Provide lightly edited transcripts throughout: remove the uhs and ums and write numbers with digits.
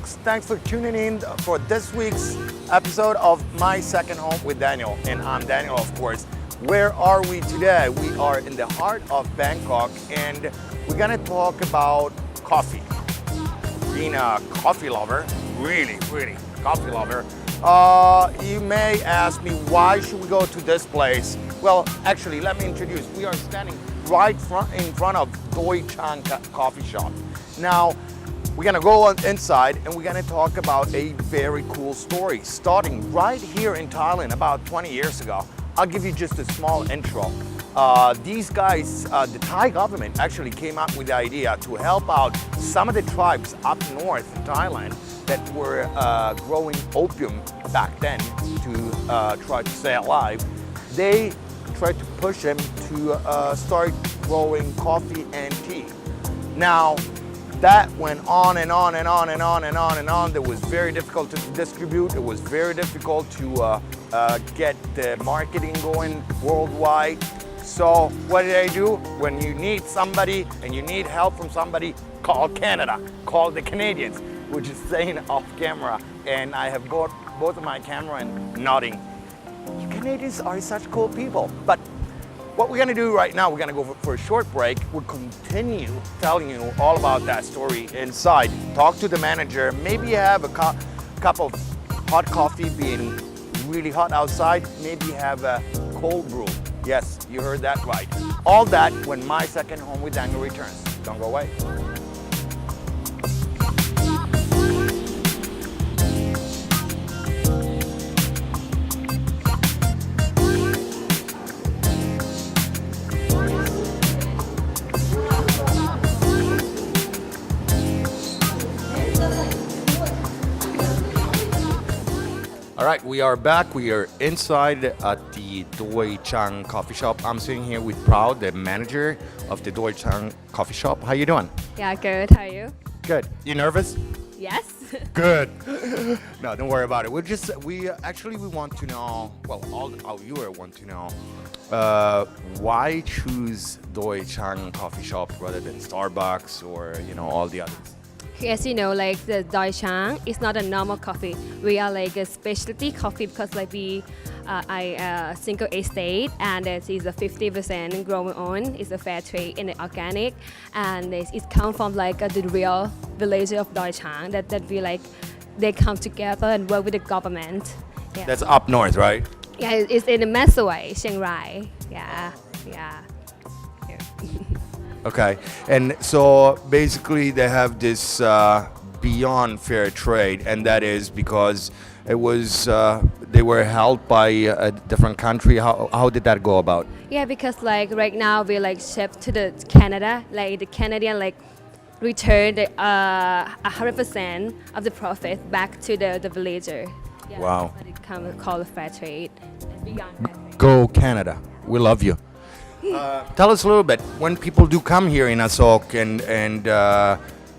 folks. Thanks for tuning in for this week's episode of My Second Home with Daniel. And I'm Daniel, of course. Where are we today? We are in the heart of Bangkok, and we're gonna talk about coffee. Being a coffee lover, really coffee lover, you may ask me, why should we go to this place? Well, actually, let me introduce. We are standing right in front of Chaang coffee shop. Now, we're gonna go inside and we're gonna talk about a very cool story starting right here in Thailand about 20 years ago. I'll give you just a small intro. These guys, the Thai government actually came up with the idea to help out some of the tribes up north in Thailand that were growing opium back then to try to stay alive. They tried to push them to start growing coffee and tea. Now, that went on and on and on and on and on and on. It was very difficult to distribute. It was very difficult to get the marketing going worldwide. So what did I do? When you need somebody and you need help from somebody, call Canada, call the Canadians, which is saying off camera. And I have got both of my camera and nodding. You Canadians are such cool people. But what we're gonna do right now, we're gonna go for a short break. We'll continue telling you all about that story inside. Talk to the manager, maybe have a cup of hot coffee being really hot outside, maybe have a cold brew. Yes, you heard that right. All that when My Second Home with Daniel returns. Don't go away. All right, we are back. We are inside at the Chaang coffee shop. I'm sitting here with Proud, the manager of the Chaang coffee shop. How you doing? Yeah, good. How are you? Good. You nervous? Yes. Good. No, don't worry about it. We want to know. Well, all our viewers want to know why choose Chaang coffee shop rather than Starbucks or all the others. As you know, like the Chaang is not a normal coffee. We are like a specialty coffee because like we are single estate and it is a 50% grown on. It's a fair trade and organic, and it comes from like the real village of Chaang that we like. They come together and work with the government. Yeah. That's up north, right? Yeah, it's in the Mesawai, Chiang Rai. Yeah. Here. Okay, and so basically they have this beyond fair trade, and that is because it was they were held by a different country. How did that go about? Yeah, because like right now we like ship to the Canada, like the Canadian like return the 100% of the profit back to the villager. Yeah, Wow. that's what it comes called fair trade. And beyond fair trade. Go Canada, we love you. Tell us a little bit, when people do come here in Asok, and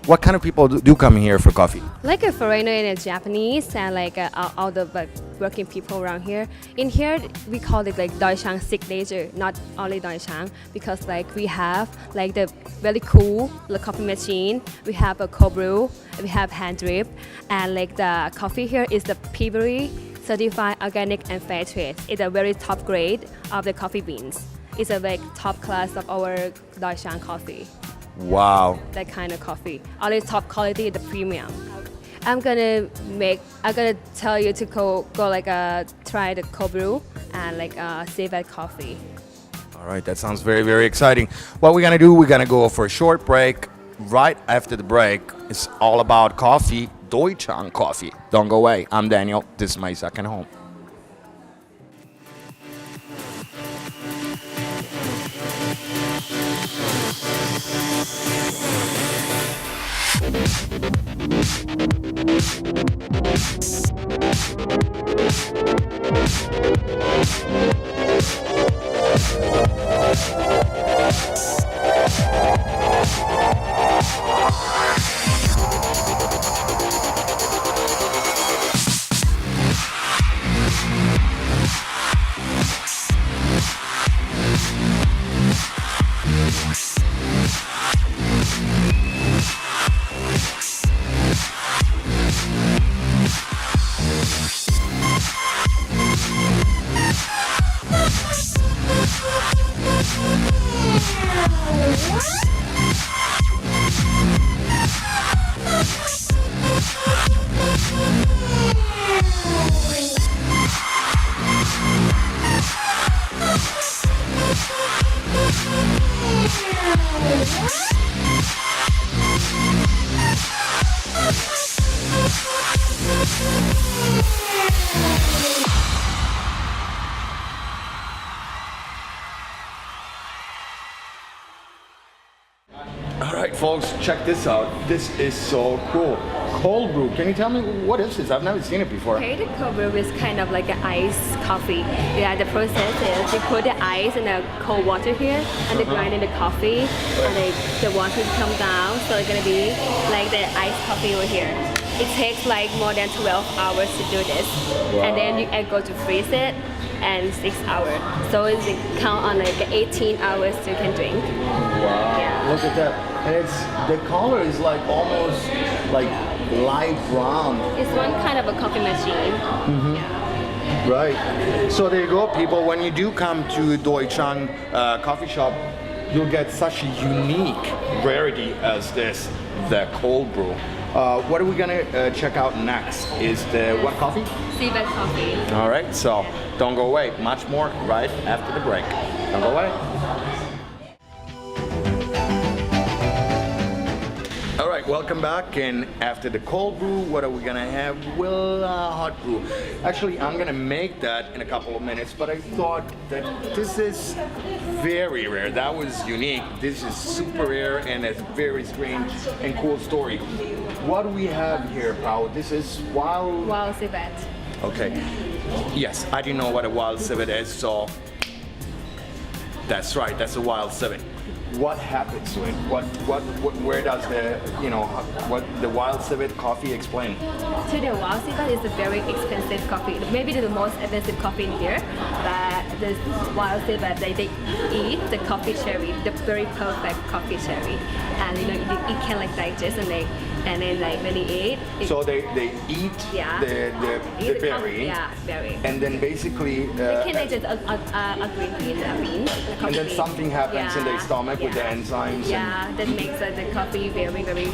what kind of people do come here for coffee? Like a foreigner and a Japanese and like all the like, working people around here. In here, we call it like Chaang signature, not only Chaang, because like we have like the very cool the coffee machine. We have a cold brew, we have hand drip, and like the coffee here is the Peabody certified organic and fair trade. It's a very top grade of the coffee beans. It's a like top class of our Chaang coffee. Wow. That kind of coffee. Only top quality, the premium. I'm gonna tell you to go like try the cold brew and like save that coffee. All right, that sounds very exciting. What we're gonna do, we're gonna go for a short break. Right after the break, it's all about coffee, Chaang coffee. Don't go away. I'm Daniel. This is My Second Home. All right, folks, check this out. This is so cool. Cold brew. Can you tell me what is this? I've never seen it before. Okay, the cold brew is kind of like an iced coffee. Yeah, the process is you put the ice in the cold water here and they grind in the coffee and the water comes down, so it's gonna be like the iced coffee over here. It takes like more than 12 hours to do this. Wow. And then you go to freeze it and 6 hours. So it count on like 18 hours you can drink. Wow, Yeah. look at that. And it's, the color is like almost like light brown. It's one kind of a coffee machine. Yeah. Right. So there you go, people. When you do come to Doi Chaang coffee shop, you'll get such a unique rarity as this, the cold brew. What are we gonna check out next? Is the what coffee? Seabed coffee. All right, so don't go away. Much more right after the break. Don't go away. All right, welcome back. And after the cold brew, what are we gonna have? Well, hot brew. Actually, I'm gonna make that in a couple of minutes, but I thought that this is very rare. That was unique. This is super rare and a very strange and cool story. What do we have here, Pao? This is wild. Wow, Seabed. Okay. Yes, I didn't know what a wild civet is, so that's right. That's a wild civet. What happens to it? Where does the, what the wild civet coffee explain? So the wild civet is a very expensive coffee. Maybe the most expensive coffee in here. But the wild civet, they eat the coffee cherry, the very perfect coffee cherry, and it can like digest and then like when they eat. So they eat Yeah. the berry. Yeah, berry. And then basically. They can digest a green bean, a bean. A And then bean. something happens in their stomach with the enzymes. Yeah, that makes the coffee very, very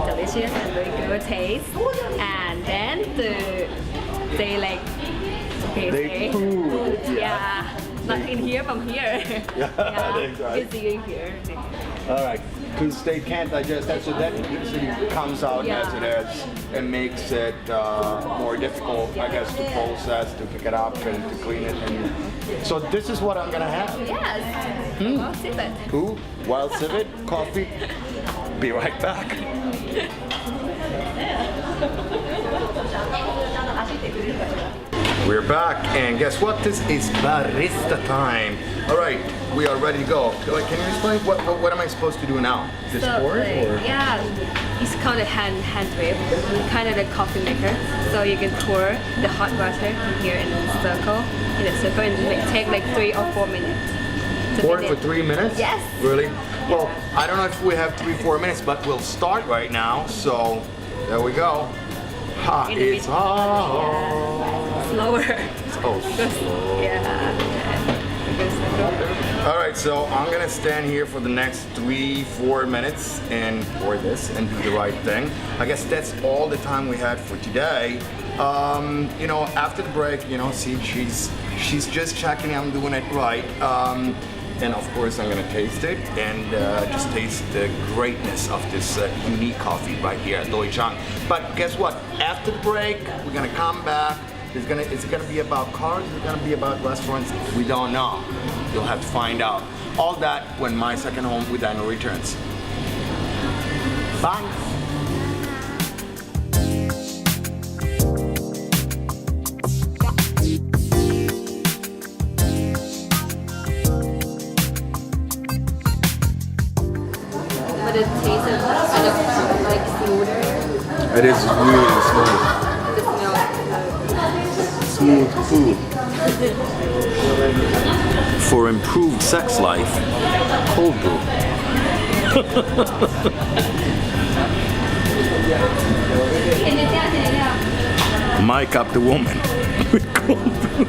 delicious and very good taste. And then they like, okay, They say, food, yeah. yeah. Not in here, from here. Yeah, exactly. You see in here. All right, because they can't digest that, so that usually comes out Yeah. as it is and makes it more difficult, I guess, to process, to pick it up, and to clean it. And so this is what I'm gonna have. Yes. Well, sip it. Ooh, wild civet, coffee. Be right back. We're back, and guess what? This is barista time. All right, we are ready to go. Can you explain what am I supposed to do now? Just pour it, or? Yeah, it's called a hand drip, kind of the coffee maker. So you can pour the hot water in here in a circle, and it take like 3 or 4 minutes. Pour it for 3 minutes? Yes. Really? Well, I don't know if we have 3-4 minutes, but we'll start right now. So there we go. Ha, In a it's bit. hot. Slower. Oh, slow. Yeah. All right, so I'm gonna stand here for the next 3-4 minutes and pour this and do the right thing. I guess that's all the time we had for today. After the break, see, she's just checking I'm doing it right. And of course, I'm gonna taste it and just taste the greatness of this unique coffee right here at Doi Chaang. But guess what? After the break, we're gonna come back. Is it gonna be about cars? Is it gonna be about restaurants? We don't know. You'll have to find out. All that when My Second Home with Daniel returns. Bye. But it tastes kind of like smoother. It is really smooth. The smell. Smooth food. For improved sex life, cold brew. Mic up the woman with cold brew.